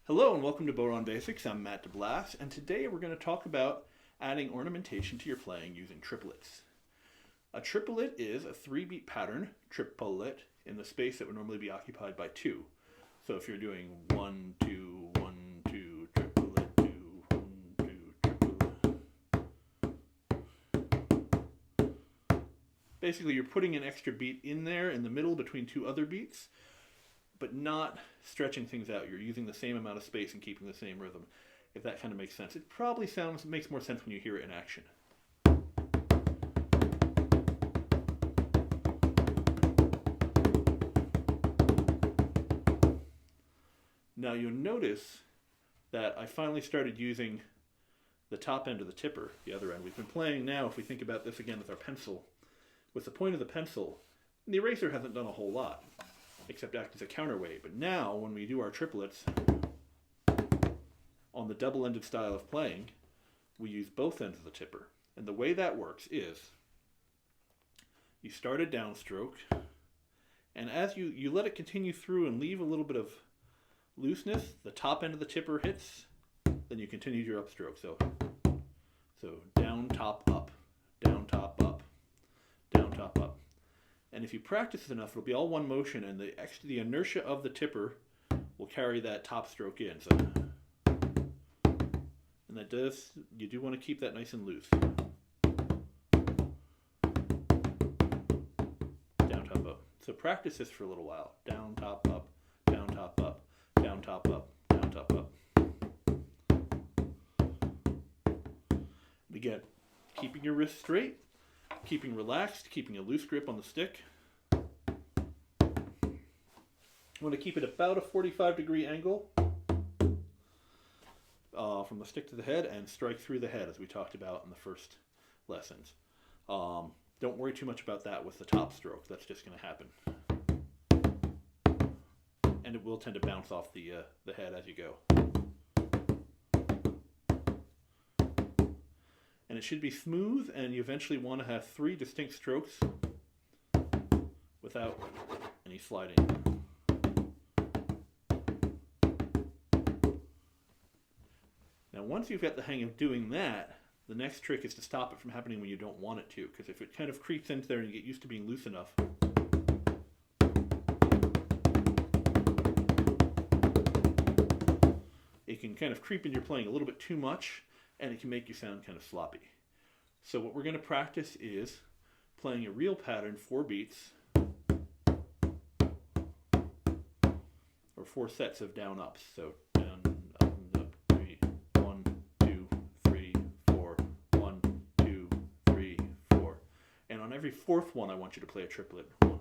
Hello and welcome to Bodhran Basics. I'm Matt DeBlas, and today we're going to talk about adding ornamentation to your playing using triplets. A triplet is a 3-beat pattern, triplet, in the space that would normally be occupied by 2. So if you're doing 1, 2, 1, 2, triplet, 2, 1, 2, triplet. Basically, you're putting an extra beat in there in the middle between 2 other beats, but not stretching things out. You're using the same amount of space and keeping the same rhythm. If that kind of makes sense. It probably makes more sense when you hear it in action. Now you'll notice that I finally started using the top end of the tipper, the other end. We've been playing now, if we think about this again with our pencil, with the point of the pencil, the eraser hasn't done a whole lot, except act as a counterweight. But now, when we do our triplets, on the double-ended style of playing, we use both ends of the tipper. And the way that works is, you start a downstroke, and as you let it continue through and leave a little bit of looseness, the top end of the tipper hits, then you continue your upstroke. So down, top, up, down, top, up, down, top, up. And if you practice it enough, it'll be all one motion, and the inertia of the tipper will carry that top stroke in. So, and that does, you do want to keep that nice and loose. Down, top, up. So practice this for a little while. Down, top, up, down, top, up, down, top, up, down, top, up. And again, keeping your wrist straight, keeping relaxed, keeping a loose grip on the stick. You want to keep it about a 45-degree angle from the stick to the head and strike through the head, as we talked about in the first lessons. Don't worry too much about that with the top stroke. That's just going to happen. And it will tend to bounce off the head as you go. And it should be smooth, and you eventually want to have 3 distinct strokes without any sliding. Now once you've got the hang of doing that, the next trick is to stop it from happening when you don't want it to, because if it kind of creeps into there and you get used to being loose enough, it can kind of creep into your playing a little bit too much, and it can make you sound kind of sloppy. So what we're going to practice is playing a real pattern, 4 beats, or 4 sets of down ups. So down, up, and up, 3, 1, 2, 3, 4, 1, 2, 3, 4. And on every 4th one, I want you to play a triplet. 1.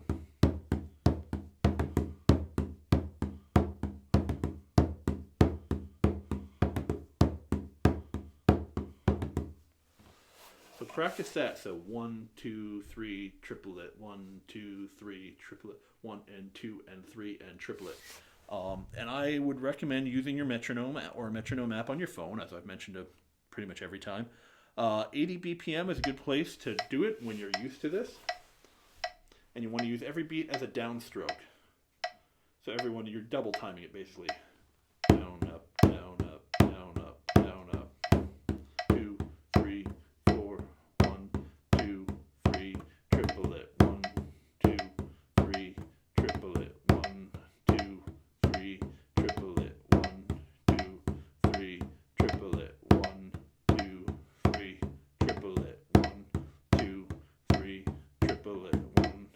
So practice that. So 1, 2, 3, triplet. 1, 2, 3, triplet. 1 and 2 and 3 and triplet. And I would recommend using your metronome or a metronome app on your phone, as I've mentioned pretty much every time. 80 BPM is a good place to do it when you're used to this. And you want to use every beat as a downstroke. So everyone, you're double timing it basically. Down, up, down, up, down, up, down, up. 2, 3, 4, 1, 2, 3, triplet. 1, 2, 3, triplet. 1, 2, 3, triplet. 1, 2, 3, triplet. 1, 2, 3, triplet. 1, 2, 3, triplet. 1,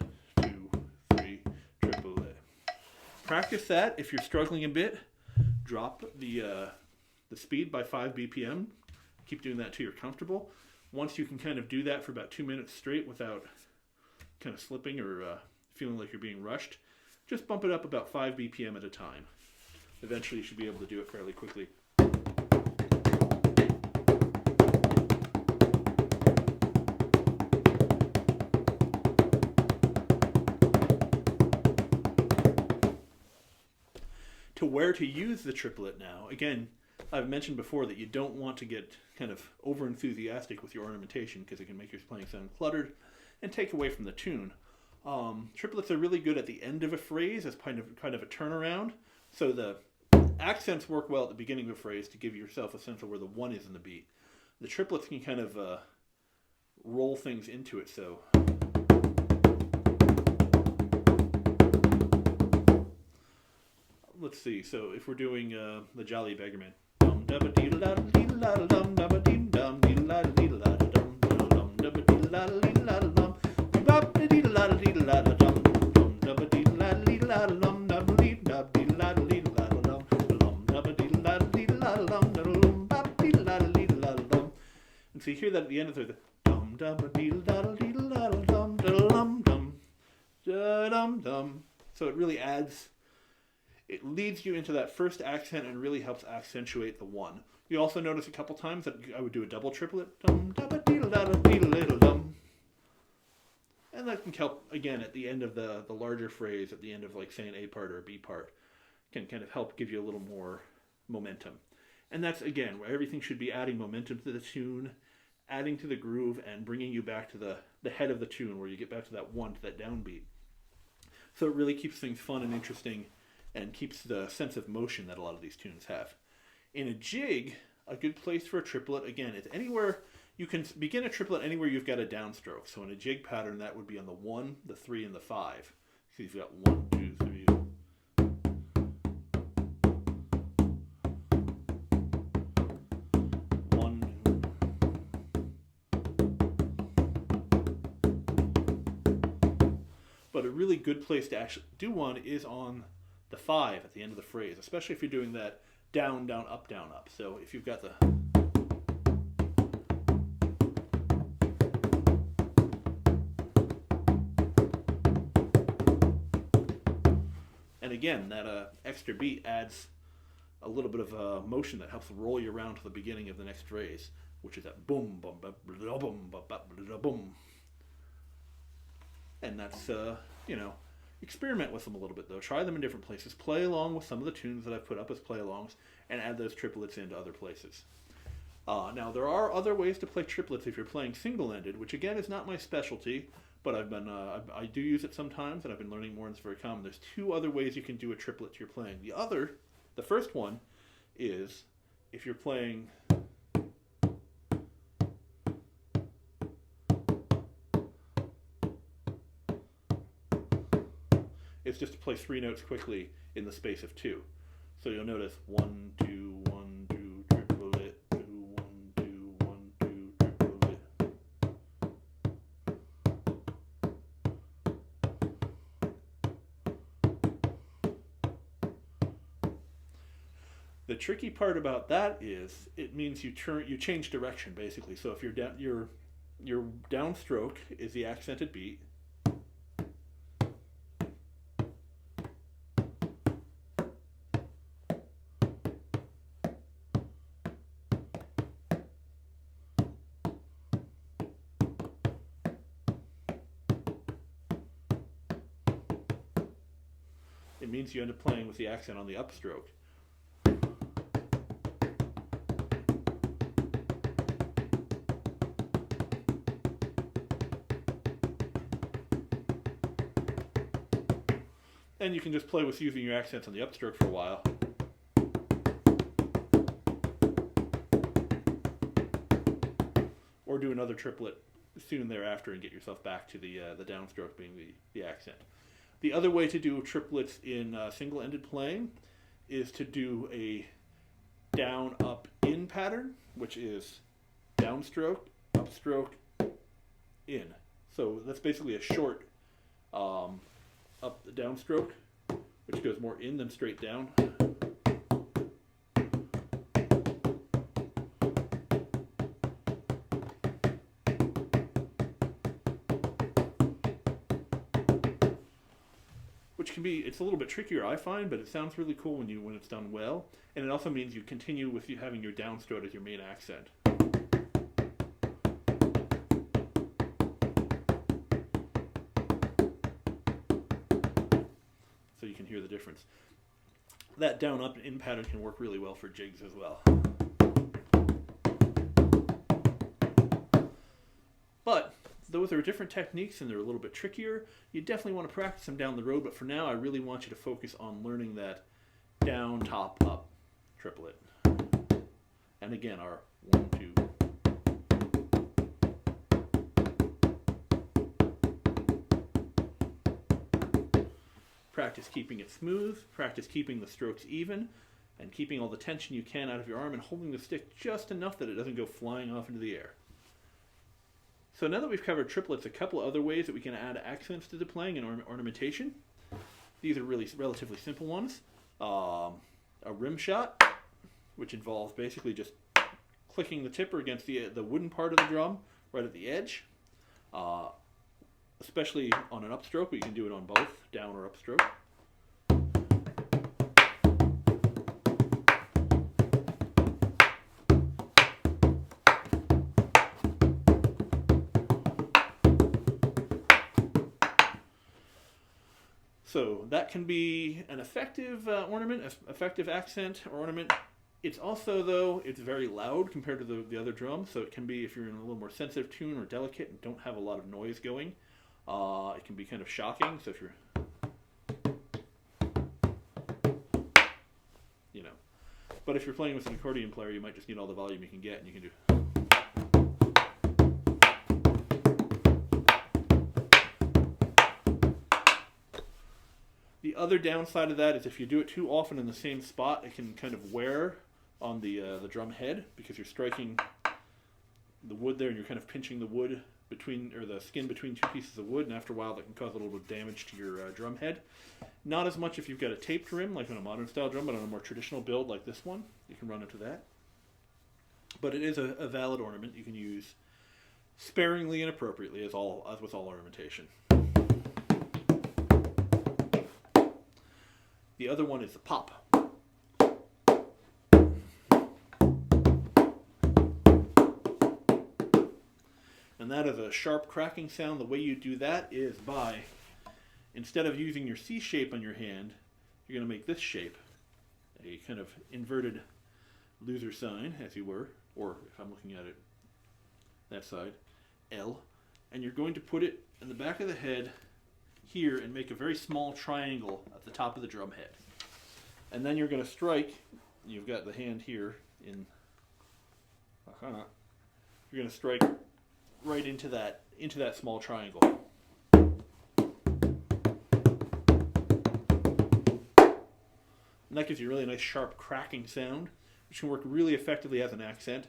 2, 3, triplet. Practice that. If you're struggling a bit, drop the speed by 5 BPM. Keep doing that till you're comfortable. Once you can kind of do that for about 2 minutes straight without kind of slipping or feeling like you're being rushed, just bump it up about 5 BPM at a time. Eventually you should be able to do it fairly quickly. To where to use the triplet now. Again, I've mentioned before that you don't want to get kind of over enthusiastic with your ornamentation because it can make your playing sound cluttered and take away from the tune. Triplets are really good at the end of a phrase as kind of a turnaround. So the accents work well at the beginning of a phrase to give yourself a sense of where the one is in the beat. The triplets can kind of roll things into it, so... Let's see, so if we're doing the Jolly Beggarman. And so you hear that at the end of the dum dum dum dum dum dum. So it really adds, it leads you into that first accent and really helps accentuate the one. You also notice a couple times that I would do a double triplet. Dum dum dum. And that can help, again, at the end of the larger phrase, at the end of, like, say, an A part or a B part, can kind of help give you a little more momentum. And that's, again, where everything should be adding momentum to the tune, adding to the groove, and bringing you back to the head of the tune, where you get back to that one, to that downbeat. So it really keeps things fun and interesting, and keeps the sense of motion that a lot of these tunes have. In a jig, a good place for a triplet, again, is anywhere. You can begin a triplet anywhere you've got a downstroke. So in a jig pattern, that would be on the 1, the 3, and the 5. So you've got 1, 2, 3. But a really good place to actually do one is on the 5 at the end of the phrase, especially if you're doing that down, down, up, down, up. So if you've got the... And again, that extra beat adds a little bit of motion that helps roll you around to the beginning of the next phrase, which is that boom, boom, boom, boom, boom, boom. And that's, experiment with them a little bit, though. Try them in different places. Play along with some of the tunes that I've put up as play-alongs, and add those triplets into other places. Now, there are other ways to play triplets if you're playing single-ended, which, again, is not my specialty, but I do use it sometimes, and I've been learning more, and it's very common. There's 2 other ways you can do a triplet you're playing. The first one is if you're playing... It's just to play 3 notes quickly in the space of 2. So you'll notice 1, 2, 1, 2, triplet, 2, 1, 2, 1, 2, triplet. The tricky part about that is it means you change direction, basically. So if your downstroke is the accented beat, it means you end up playing with the accent on the upstroke. And you can just play with using your accents on the upstroke for a while. Or do another triplet soon thereafter and get yourself back to the downstroke being the accent. The other way to do triplets in single-ended playing is to do a down-up-in pattern, which is downstroke, upstroke, in. So that's basically a short up downstroke, which goes more in than straight down. Which can be, it's a little bit trickier, I find, but it sounds really cool when it's done well. And it also means you continue with you having your downstroke as your main accent. So you can hear the difference. That down up in pattern can work really well for jigs as well. But those are different techniques and they're a little bit trickier. You definitely want to practice them down the road, but for now I really want you to focus on learning that down, top, up, triplet. And again, our 1, 2. Practice keeping it smooth, practice keeping the strokes even, and keeping all the tension you can out of your arm and holding the stick just enough that it doesn't go flying off into the air. So now that we've covered triplets, a couple other ways that we can add accents to the playing and ornamentation. These are really relatively simple ones. A rim shot, which involves basically just clicking the tipper against the wooden part of the drum right at the edge. Especially on an upstroke, but you can do it on both, down or upstroke. So that can be an effective ornament, effective accent or ornament. It's also, though, it's very loud compared to the other drums, so it can be, if you're in a little more sensitive tune or delicate and don't have a lot of noise going, it can be kind of shocking. So if you're, you know, but if you're playing with an accordion player, you might just need all the volume you can get, and you can do. The other downside of that is if you do it too often in the same spot, it can kind of wear on the drum head, because you're striking the wood there and you're kind of pinching the wood between, or the skin between two pieces of wood, and after a while that can cause a little bit of damage to your drum head. Not as much if you've got a taped rim like on a modern style drum, but on a more traditional build like this one, you can run into that. But it is a valid ornament you can use sparingly and appropriately, as with all ornamentation. The other one is the pop. And that is a sharp cracking sound. The way you do that is by, instead of using your C shape on your hand, you're going to make this shape, a kind of inverted loser sign, as you were, or if I'm looking at it that side, L. And you're going to put it in the back of the head here and make a very small triangle at the top of the drum head. And then you're going to strike, you've got the hand here in, you're going to strike right into that small triangle. And that gives you a really nice sharp cracking sound, which can work really effectively as an accent.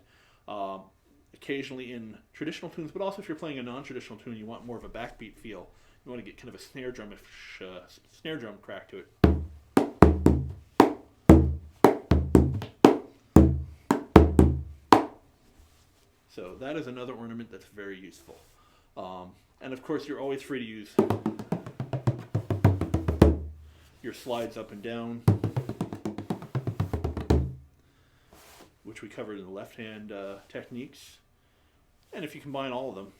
Occasionally in traditional tunes, but also if you're playing a non-traditional tune, you want more of a backbeat feel. You want to get kind of a snare drum crack to it. So that is another ornament that's very useful. And of course, you're always free to use your slides up and down, which we covered in the left hand techniques. And if you combine all of them,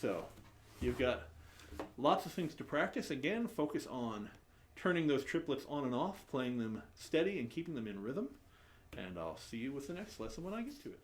so you've got lots of things to practice. Again, focus on turning those triplets on and off, playing them steady and keeping them in rhythm. And I'll see you with the next lesson when I get to it.